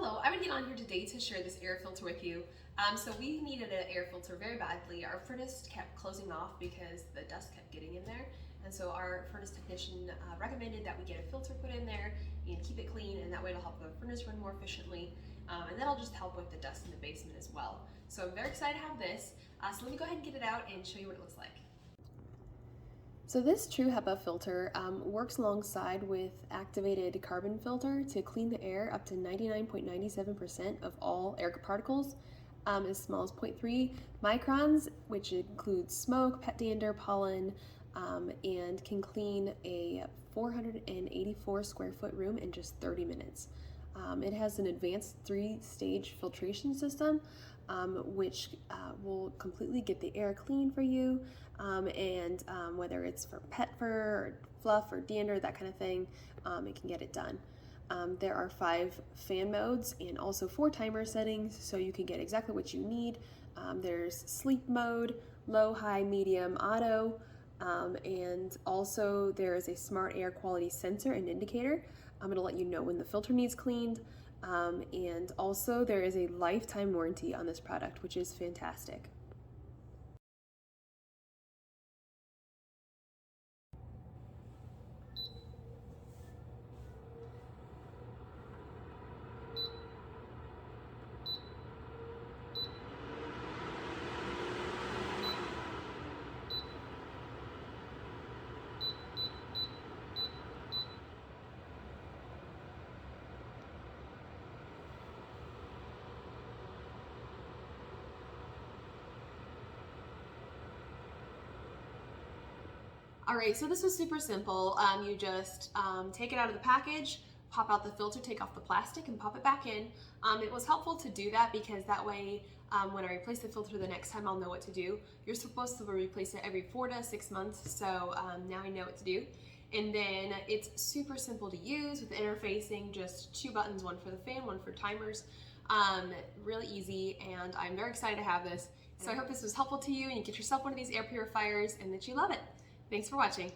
Hello, I would get on here today to share this air filter with you. So we needed an air filter very badly. Our furnace kept closing off because the dust kept getting in there. And so our furnace technician recommended that we get a filter put in there and keep it clean, and that way it'll help the furnace run more efficiently. And that'll just help with the dust in the basement as well. So I'm very excited to have this. So let me go ahead and get it out and show you what it looks like. So this True HEPA filter works alongside with activated carbon filter to clean the air up to 99.97% of all air particles, as small as 0.3 microns, which includes smoke, pet dander, pollen, and can clean a 484 square foot room in just 30 minutes. It has an advanced 3-stage filtration system, which will completely get the air clean for you, and whether it's for pet fur or fluff or dander, that kind of thing, it can get it done. There are 5 fan modes and also 4 timer settings, so you can get exactly what you need. There's sleep mode, low, high, medium, auto, and also there is a smart air quality sensor and indicator. It'll let you know when the filter needs cleaned, and also there is a lifetime warranty on this product, which is fantastic. All right, so this was super simple. You just take it out of the package, pop out the filter, take off the plastic, and pop it back in. It was helpful to do that because that way, when I replace the filter the next time, I'll know what to do. You're supposed to replace it every 4 to 6 months, so now I know what to do. And then it's super simple to use with interfacing, just 2 buttons, one for the fan, one for timers. Really easy, and I'm very excited to have this. So I hope this was helpful to you and you get yourself one of these air purifiers and that you love it. Thanks for watching.